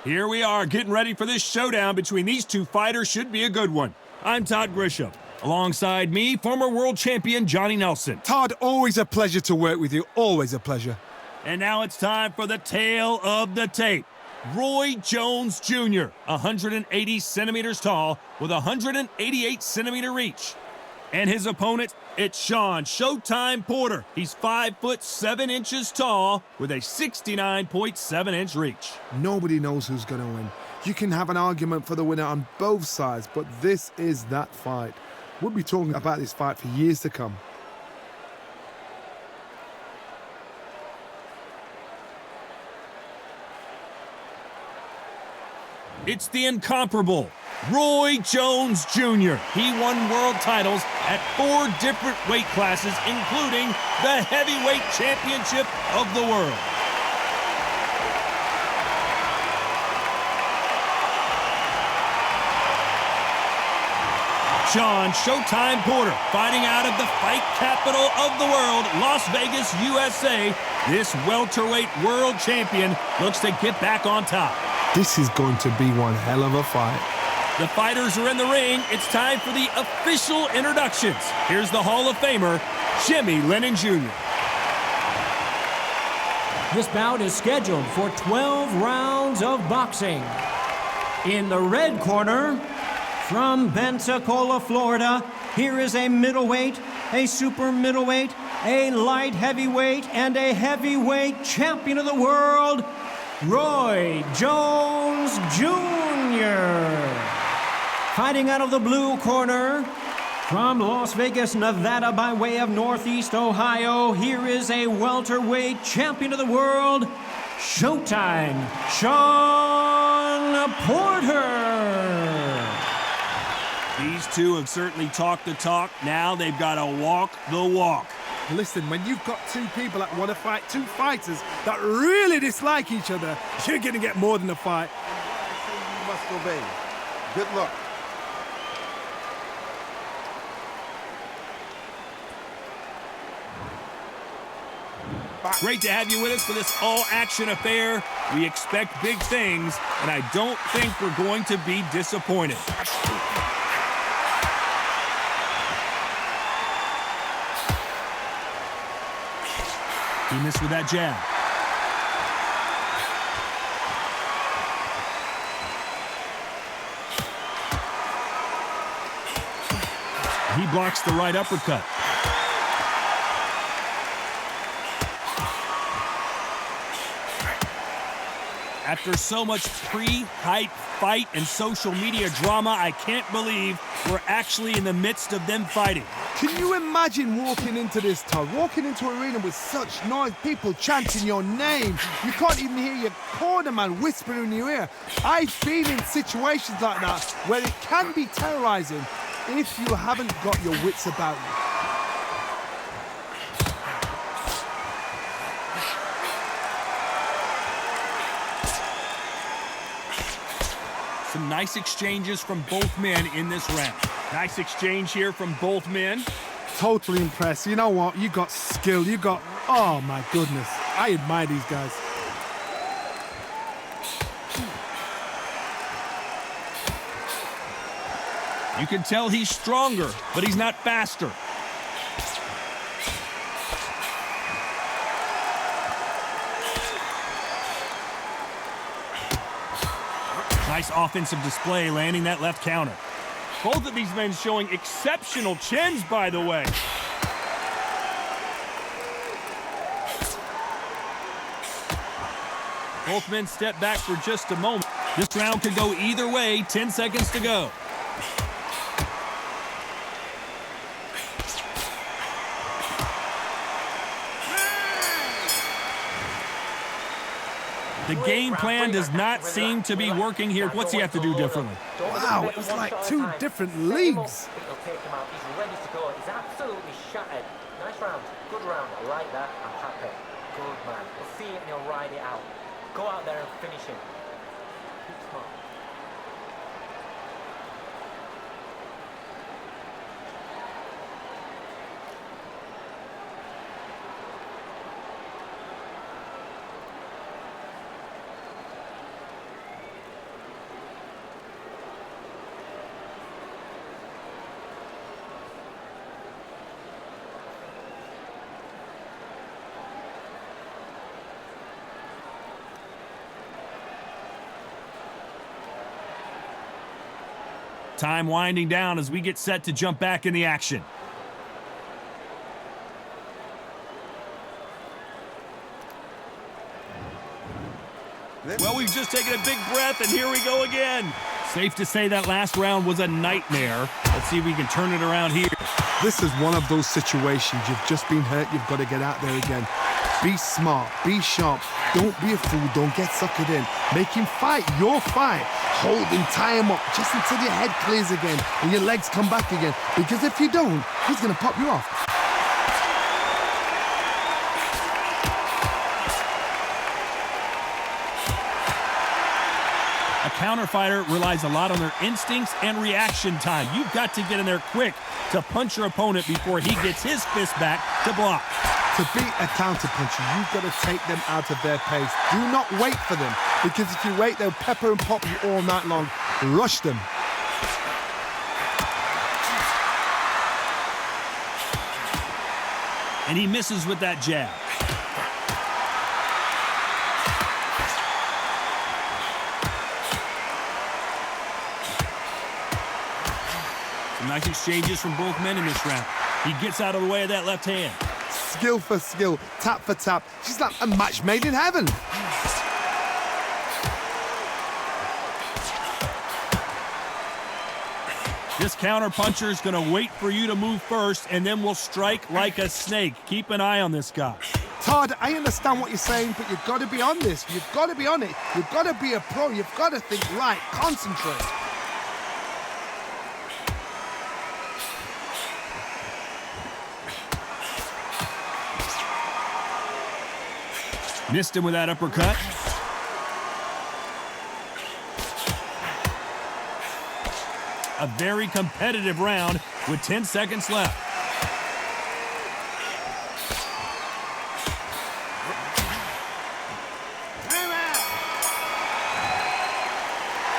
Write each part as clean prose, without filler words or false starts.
Here we are, getting ready for this showdown between these two fighters. Should be a good one. I'm Todd Grisham. Alongside me, former world champion Johnny Nelson. Todd, always a pleasure to work with you. Always a pleasure. And now it's time for the tale of the tape. Roy Jones Jr., 180 centimeters tall with 188 centimeter reach. And his opponent, it's Shawn Showtime Porter. He's 5'7" tall with a 69.7-inch reach. Nobody knows who's going to win. You can have an argument for the winner on both sides, but this is that fight. We'll be talking about this fight for years to come. It's the incomparable Roy Jones Jr. He won world titles at 4 different weight classes, including the heavyweight championship of the world. Shawn Showtime Porter, fighting out of the fight capital of the world, Las Vegas, USA. This welterweight world champion looks to get back on top. This is going to be one hell of a fight. The fighters are in the ring. It's time for the official introductions. Here's the Hall of Famer, Jimmy Lennon Jr. This bout is scheduled for 12 rounds of boxing. In the red corner, from Pensacola, Florida, here is a middleweight, a super middleweight, a light heavyweight, and a heavyweight champion of the world, Roy Jones Jr. Fighting out of the blue corner, from Las Vegas, Nevada, by way of Northeast Ohio, here is a welterweight champion of the world, Showtime, Shawn Porter. These two have certainly talked the talk. Now they've got to walk the walk. Listen, when you've got two people that want to fight, two fighters that really dislike each other, you're going to get more than a fight. You must obey. Good luck. Great to have you with us for this all-action affair. We expect big things, and I don't think we're going to be disappointed. He missed with that jab. He blocks the right uppercut. After so much pre-hype fight and social media drama, I can't believe we're actually in the midst of them fighting. Can you imagine walking into this, Todd? Walking into an arena with such noise, people chanting your name. You can't even hear your corner man whispering in your ear. I've been in situations like that where it can be terrorizing if you haven't got your wits about you. Some nice exchanges from both men in this round. Nice exchange here from both men. Totally impressed. You know what? You got skill. You got... Oh, my goodness. I admire these guys. You can tell he's stronger, but he's not faster. Nice offensive display, landing that left counter. Both of these men showing exceptional chins, by the way. Both men step back for just a moment. This round could go either way. 10 seconds to go. The game plan does not seem to be working here. What's he have to do differently? Wow, it's like two different leagues. It'll take him out. He's ready to go. He's absolutely shattered. Nice round. Good round. I like that. I'm happy. Good man. He'll see it and he'll ride it out. Go out there and finish him. Keep smart. Time winding down as we get set to jump back in the action. Well, we've just taken a big breath, and here we go again. Safe to say that last round was a nightmare. Let's see if we can turn it around here. This is one of those situations. You've just been hurt. You've got to get out there again. Be smart. Be sharp. Don't be a fool. Don't get suckered in. Make him fight your fight. Hold him, tie him up, just until your head clears again and your legs come back again. Because if you don't, he's going to pop you off. A counter fighter relies a lot on their instincts and reaction time. You've got to get in there quick to punch your opponent before he gets his fist back to block. To beat a counter puncher, you've got to take them out of their pace. Do not wait for them, because if you wait, they'll pepper and pop you all night long. Rush them. And he misses with that jab. Some nice exchanges from both men in this round. He gets out of the way of that left hand. Skill for skill, tap for tap. She's like a match made in heaven. This counter puncher is going to wait for you to move first, and then will strike like a snake. Keep an eye on this guy. Todd, I understand what you're saying, but you've got to be on this. You've got to be on it. You've got to be a pro. You've got to think right. Concentrate. Missed him with that uppercut. A very competitive round with 10 seconds left.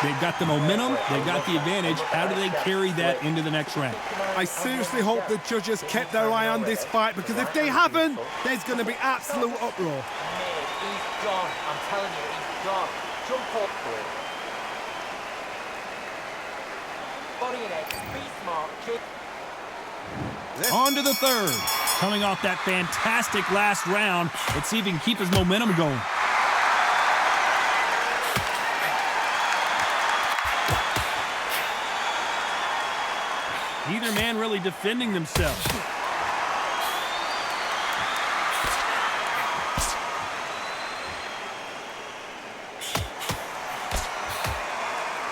They've got the momentum, they've got the advantage. How do they carry that into the next round? I seriously hope the judges kept their eye on this fight, because if they haven't, there's going to be absolute uproar. He's gone. I'm telling you, he's gone. Jump up for it. Body and head. Be smart. Kick. On to the third. Coming off that fantastic last round, let's see if he can keep his momentum going. Neither man really defending themselves.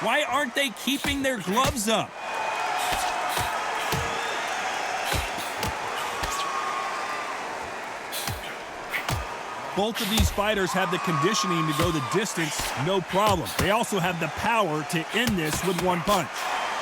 Why aren't they keeping their gloves up? Both of these fighters have the conditioning to go the distance, no problem. They also have the power to end this with one punch.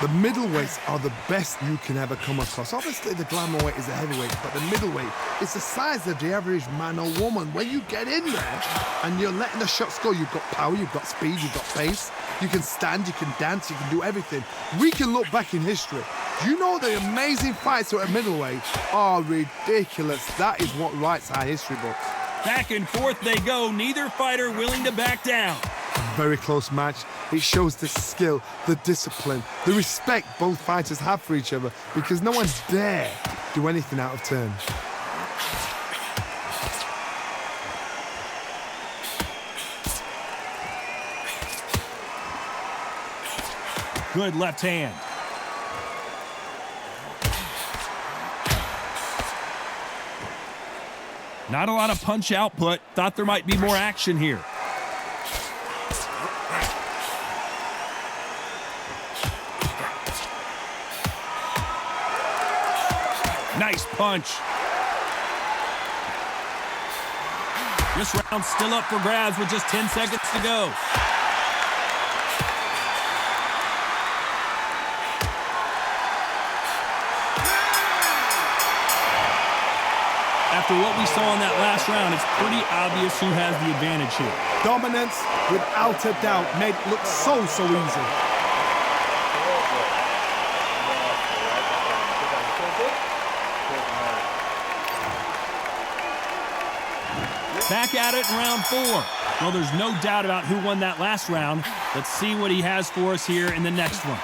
The middleweights are the best you can ever come across. Obviously, the glamour weight is the heavyweight, but the middleweight is the size of the average man or woman. When you get in there and you're letting the shots go, you've got power, you've got speed, you've got pace. You can stand, you can dance, you can do everything. We can look back in history. You know the amazing fights at middleweight are ridiculous. That is what writes our history books. Back and forth they go, neither fighter willing to back down. Very close match. It shows the skill, the discipline, the respect both fighters have for each other, because no one dare do anything out of turn. Good left hand. Not a lot of punch output. Thought there might be more action here. Nice punch. This round's still up for grabs with just 10 seconds to go. After what we saw in that last round, it's pretty obvious who has the advantage here. Dominance, without a doubt, made it look so easy. Back at it in round 4. Well, there's no doubt about who won that last round. Let's see what he has for us here in the next one.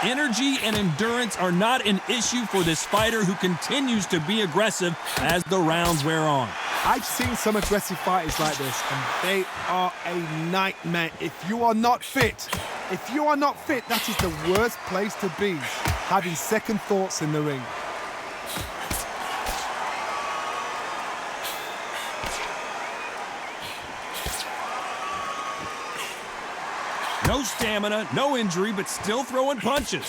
Energy and endurance are not an issue for this fighter who continues to be aggressive as the rounds wear on. I've seen some aggressive fighters like this, and they are a nightmare. If you are not fit, that is the worst place to be, having second thoughts in the ring. No stamina, no injury, but still throwing punches.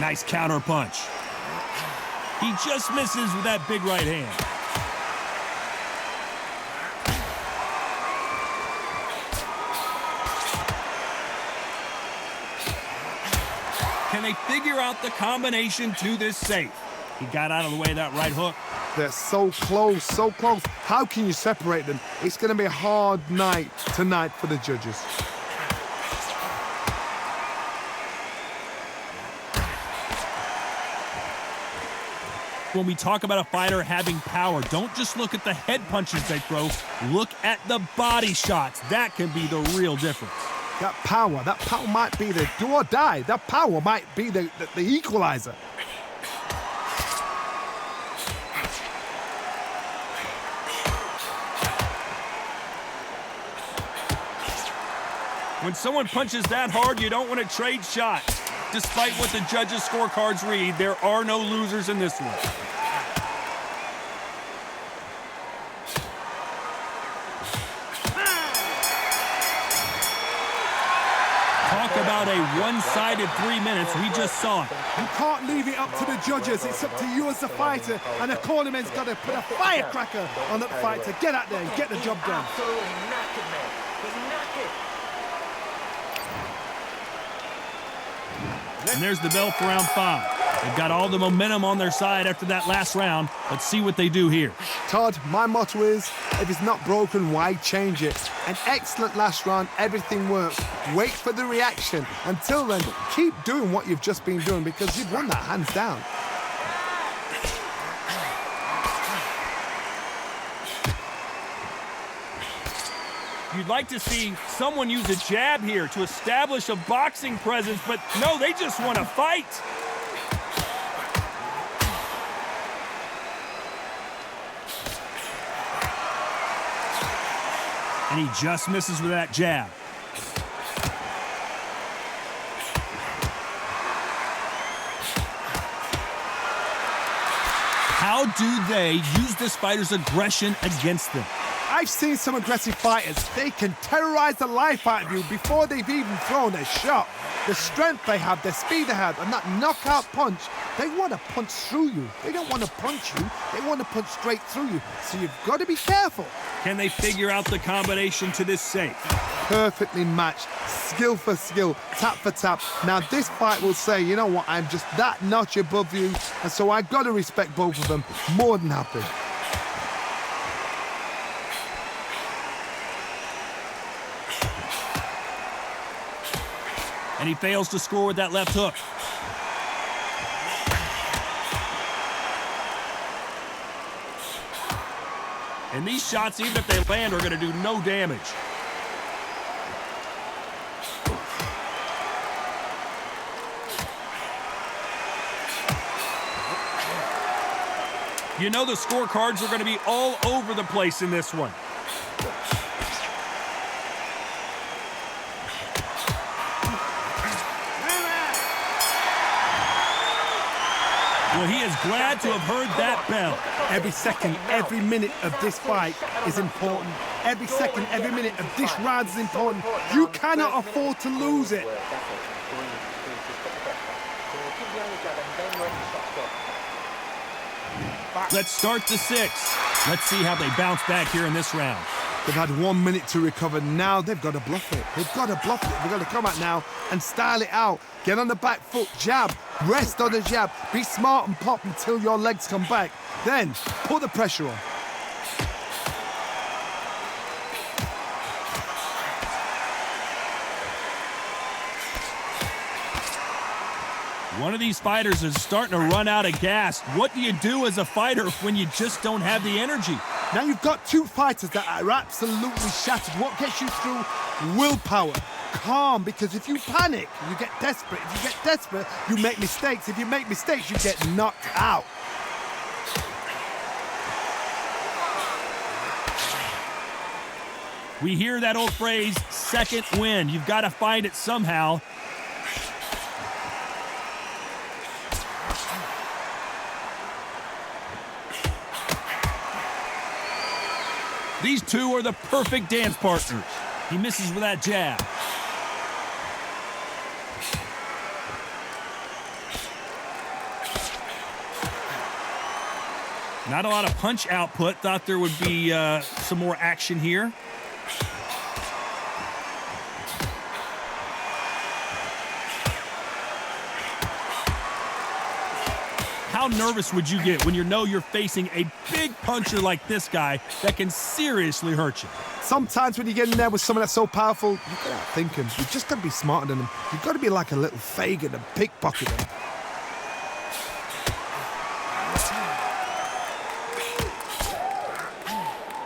Nice counter punch. He just misses with that big right hand. Can they figure out the combination to this safe? He got out of the way of that right hook. They're so close, so close. How can you separate them? It's going to be a hard night tonight for the judges. When we talk about a fighter having power, don't just look at the head punches they throw. Look at the body shots. That can be the real difference. That power might be the do or die. That power might be the equalizer. When someone punches that hard, you don't want to trade shots. Despite what the judges' scorecards read, there are no losers in this one. Talk about a one-sided 3 minutes. We just saw it. You can't leave it up to the judges. It's up to you as the fighter, and the cornerman's got to put a firecracker on that fight to get out there and get the job done. Absolutely knackered, man. He's knackered. And there's the bell for round 5. They've got all the momentum on their side after that last round. Let's see what they do here. Todd, my motto is, if it's not broken, why change it? An excellent last round, everything works. Wait for the reaction. Until then, keep doing what you've just been doing because you've won that hands down. You'd like to see someone use a jab here to establish a boxing presence, but no, they just want to fight. And he just misses with that jab. How do they use this fighter's aggression against them? I've seen some aggressive fighters. They can terrorize the life out of you before they've even thrown a shot. The strength they have, the speed they have, and that knockout punch, they want to punch through you. They don't want to punch you. They want to punch straight through you. So you've got to be careful. Can they figure out the combination to this safe? Perfectly matched, skill for skill, tap for tap. Now this fight will say, you know what, I'm just that notch above you, and so I've got to respect both of them. More than happy. And he fails to score with that left hook. And these shots, even if they land, are going to do no damage. You know the scorecards are going to be all over the place in this one. Well, he is glad to have heard that bell. Every second, every minute of this fight is important. Every second, every minute of this round is important. You cannot afford to lose it. Let's start the 6th. Let's see how they bounce back here in this round. They've had 1 minute to recover. Now they've got to bluff it. They've got to bluff it. They've got to come out now and style it out. Get on the back foot, jab, rest on the jab. Be smart and pop until your legs come back. Then put the pressure on. One of these fighters is starting to run out of gas. What do you do as a fighter when you just don't have the energy? Now you've got two fighters that are absolutely shattered. What gets you through? Willpower. Calm, because if you panic, you get desperate. If you get desperate, you make mistakes. If you make mistakes, you get knocked out. We hear that old phrase, second wind. You've got to find it somehow. These two are the perfect dance partners. He misses with that jab. Not a lot of punch output. Thought there would be some more action here. How nervous would you get when you know you're facing a big puncher like this guy that can seriously hurt you? Sometimes when you get in there with someone that's so powerful, you've got to outthink him. You've just got to be smarter than him. You've got to be like a little Fagin and pickpocket him.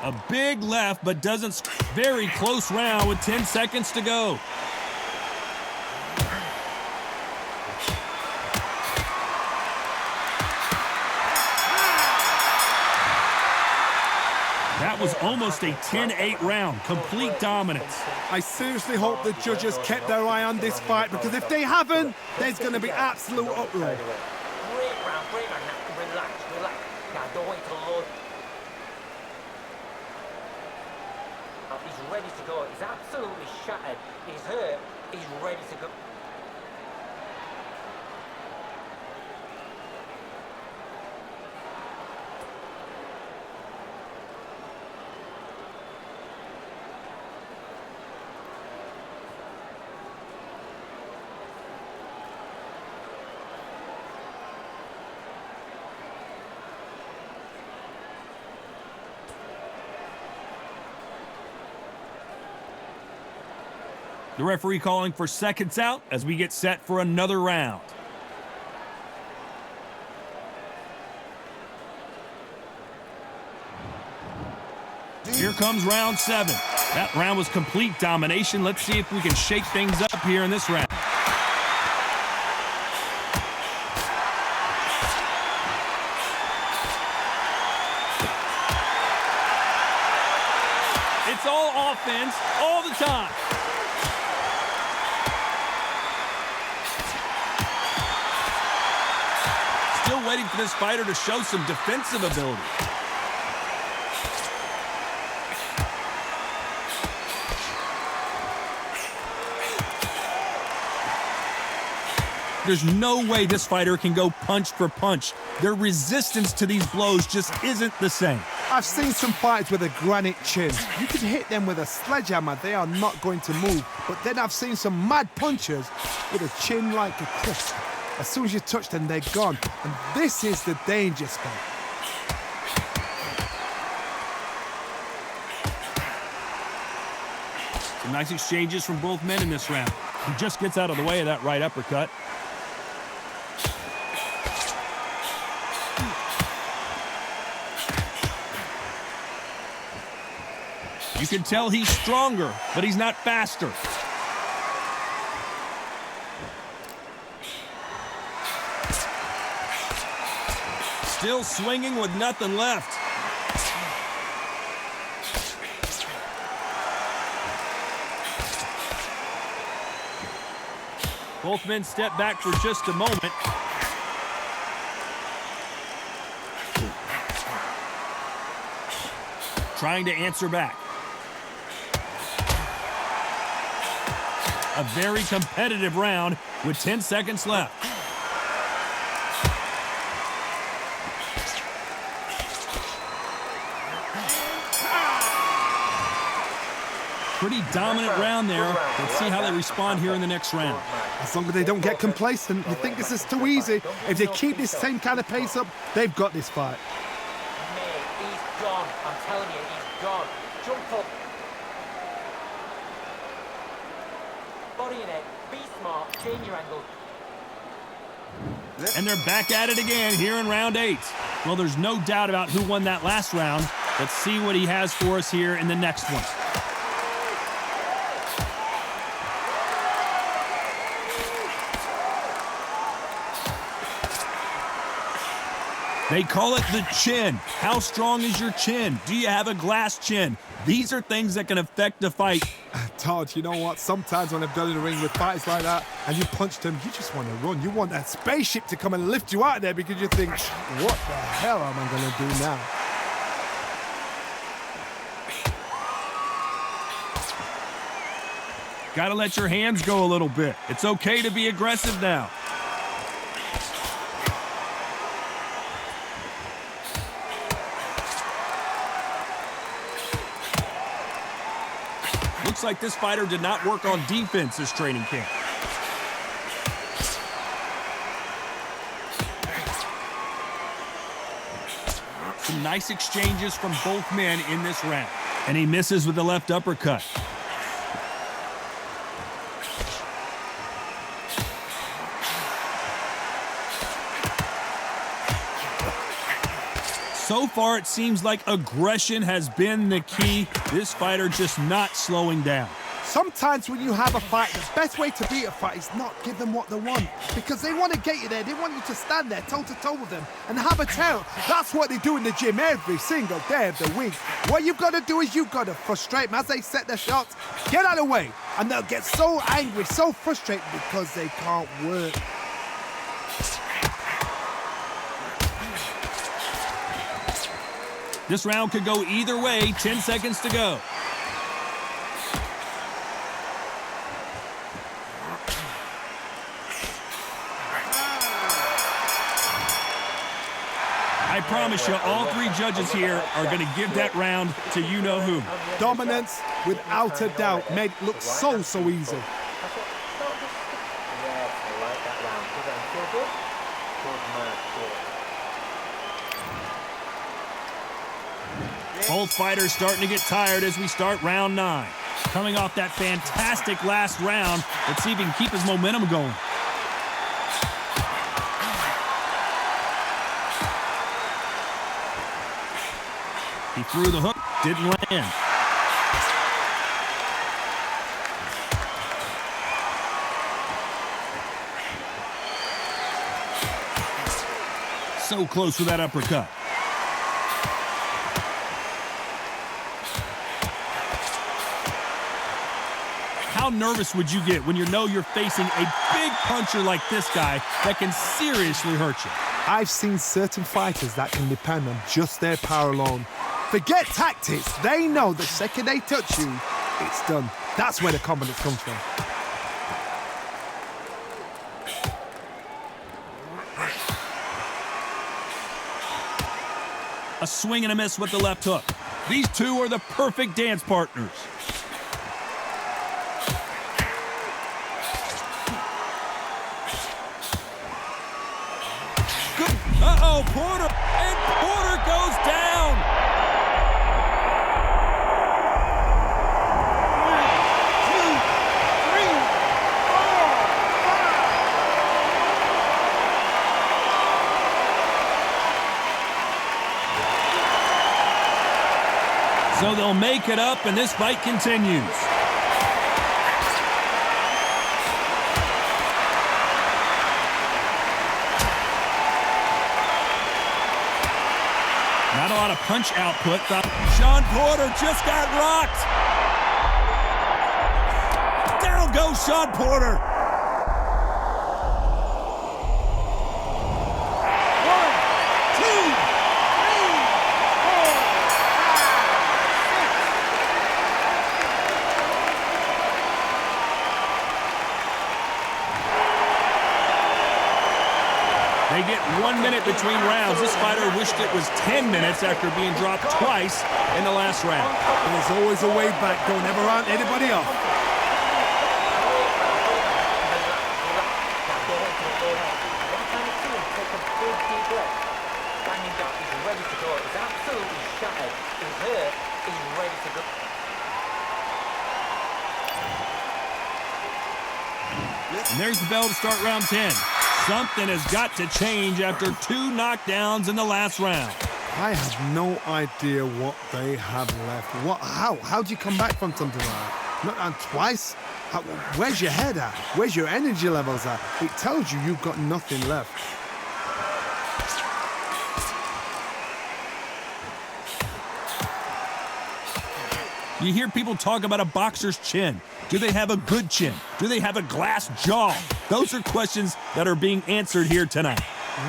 A big left, but doesn't. Very close round with 10 seconds to go. That was almost a 10-8 round. Complete dominance. I seriously hope the judges kept their eye on this fight, because if they haven't, there's going to be absolute uproar. Great round, great round. Now, relax, relax. Now, don't wait till the Lord. He's ready to go. He's absolutely shattered. He's hurt. He's ready to go. The referee calling for seconds out as we get set for another round. Here comes round 7. That round was complete domination. Let's see if we can shake things up here in this round. It's all offense all the time. Still waiting for this fighter to show some defensive ability. There's no way this fighter can go punch for punch. Their resistance to these blows just isn't the same. I've seen some fighters with a granite chin. You can hit them with a sledgehammer, they are not going to move. But then I've seen some mad punchers with a chin like a crisp. As soon as you touch them, they're gone. And this is the danger spot. Some nice exchanges from both men in this round. He just gets out of the way of that right uppercut. You can tell he's stronger, but he's not faster. Still swinging with nothing left. Both men step back for just a moment. Trying to answer back. A very competitive round with 10 seconds left. Pretty dominant round there. Let's see how they respond here in the next round. As long as they don't get complacent, you think this is too easy. If they keep this same kind of pace up, they've got this fight. Mate, he's gone. I'm telling you, he's gone. Jump up. Body in it. Be smart. Change your angle. And they're back at it again here in round 8. Well, there's no doubt about who won that last round. Let's see what he has for us here in the next one. They call it the chin. How strong is your chin? Do you have a glass chin? These are things that can affect the fight. Todd, you know what? Sometimes when I've done in the ring with fights like that and you punch them, you just want to run. You want that spaceship to come and lift you out of there because you think, what the hell am I going to do now? Got to let your hands go a little bit. It's okay to be aggressive now. Looks like this fighter did not work on defense this training camp. Some nice exchanges from both men in this round. And he misses with the left uppercut. So far, it seems like aggression has been the key. This fighter just not slowing down. Sometimes when you have a fight, the best way to beat a fight is not give them what they want. Because they want to get you there. They want you to stand there toe-to-toe with them and have a tell. That's what they do in the gym every single day of the week. What you've got to do is you've got to frustrate them as they set their shots. Get out of the way. And they'll get so angry, so frustrated because they can't work. This round could go either way. 10 seconds to go. I promise you, all three judges here are going to give that round to you-know-who. Dominance, without a doubt, made it look so easy. Yes, I like that round. Does that feel good? Good man, good. Both fighters starting to get tired as we start round 9. Coming off that fantastic last round, let's see if he can keep his momentum going. He threw the hook, didn't land. So close with that uppercut. How nervous would you get when you know you're facing a big puncher like this guy that can seriously hurt you? I've seen certain fighters that can depend on just their power alone. Forget tactics. They know the second they touch you, it's done. That's where the confidence comes from. A swing and a miss with the left hook. These two are the perfect dance partners. Uh-oh, Porter, and Porter goes down. So they'll make it up, and this fight continues. Not a lot of punch output. Shawn Porter just got rocked. Down goes Shawn Porter. They get 1 minute between rounds. This fighter wished it was 10 minutes after being dropped twice in the last round. There's always a way back. Don't ever round anybody off. And there's the bell to start round 10. Something has got to change after 2 knockdowns in the last round. I have no idea what they have left. How do you come back from something like that? Not down twice? Where's your head at? Where's your energy levels at? It tells you you've got nothing left. You hear people talk about a boxer's chin. Do they have a good chin? Do they have a glass jaw? Those are questions that are being answered here tonight.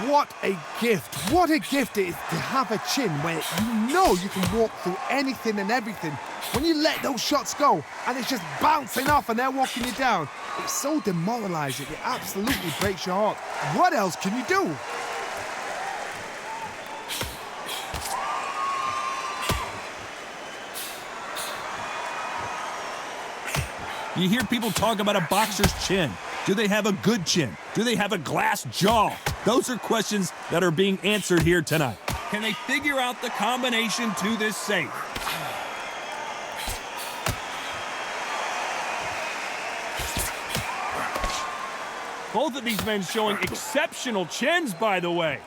What a gift. What a gift it is to have a chin where you know you can walk through anything and everything. When you let those shots go and it's just bouncing off and they're walking you down, it's so demoralizing. It absolutely breaks your heart. What else can you do? You hear people talk about a boxer's chin. Do they have a good chin? Do they have a glass jaw? Those are questions that are being answered here tonight. Can they figure out the combination to this safe? Both of these men showing exceptional chins, by the way.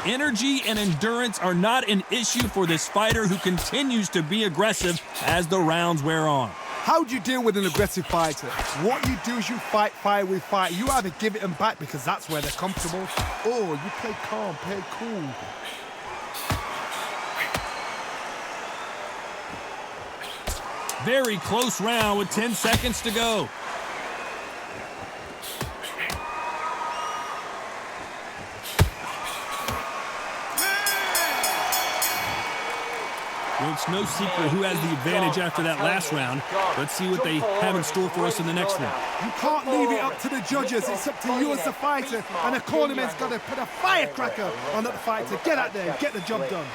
Energy and endurance are not an issue for this fighter who continues to be aggressive as the rounds wear on. How do you deal with an aggressive fighter? What you do is you fight fire with fire. You either give it them back because that's where they're comfortable, or you play calm, play cool. Very close round with 10 seconds to go. Well, it's no secret who has the advantage after that last round. Let's see what they have in store for us in the next one. You can't leave it up to the judges. It's up to you as the fighter, and the cornerman's got to put a firecracker on that fight to get out there and get the job done.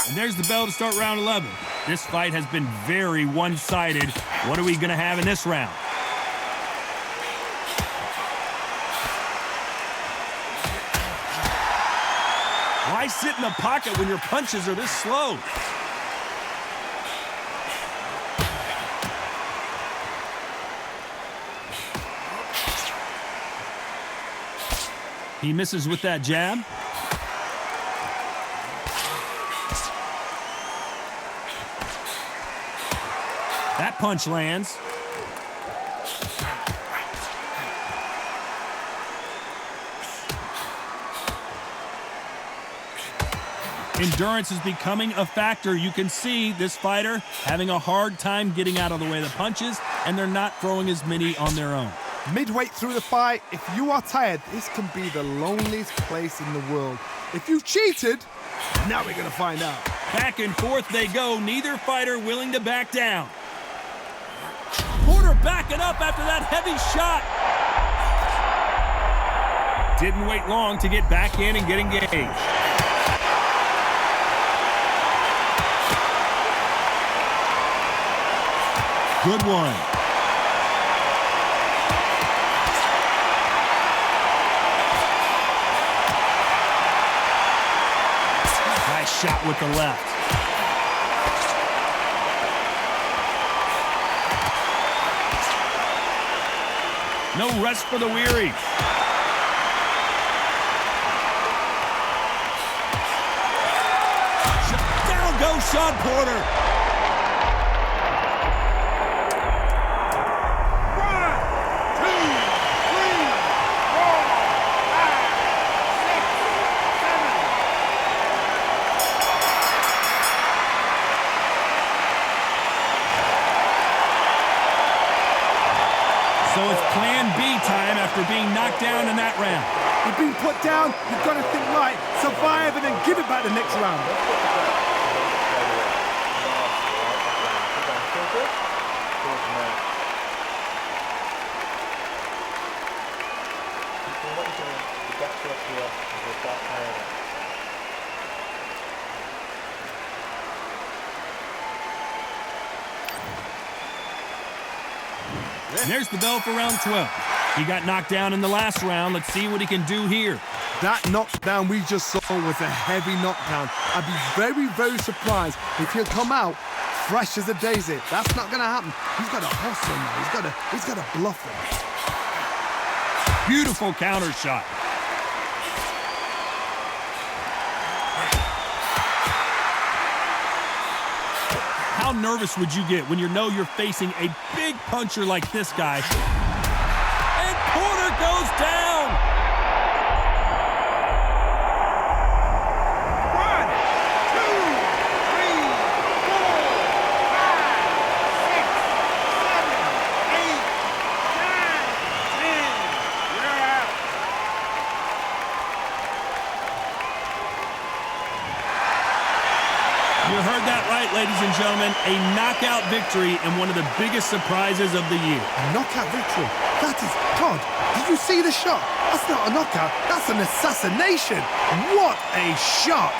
And there's the bell to start round 11. This fight has been very one-sided. What are we going to have in this round? Why sit in the pocket when your punches are this slow? He misses with that jab. That punch lands. Endurance is becoming a factor. You can see this fighter having a hard time getting out of the way of the punches, and they're not throwing as many on their own. Midway through the fight, if you are tired, this can be the loneliest place in the world. If you cheated, now we're going to find out. Back and forth they go, neither fighter willing to back down. Porter backing up after that heavy shot. Didn't wait long to get back in and get engaged. Good one. Nice shot with the left. No rest for the weary. Down goes Shawn Porter. So it's plan B time after being knocked down in that round. You've been put down, you've got to think right, survive and then give it back the next round. And there's the bell for round 12. He got knocked down in the last round. Let's see what he can do here. That knockdown we just saw was a heavy knockdown. I'd be very, very surprised if he'll come out fresh as a daisy. That's not going to happen. He's got to hustle now. He's got to bluff him. Beautiful counter shot. How nervous would you get when you know you're facing a big puncher like this guy? And Porter goes down! 1, 2, 3, 4, 5, 6, 7, 8, 9, 10. You're out. You heard that right, ladies and gentlemen. A knockout victory and one of the biggest surprises of the year. A knockout victory. That is, God, did you see the shot? That's not a knockout. That's an assassination. What a shot.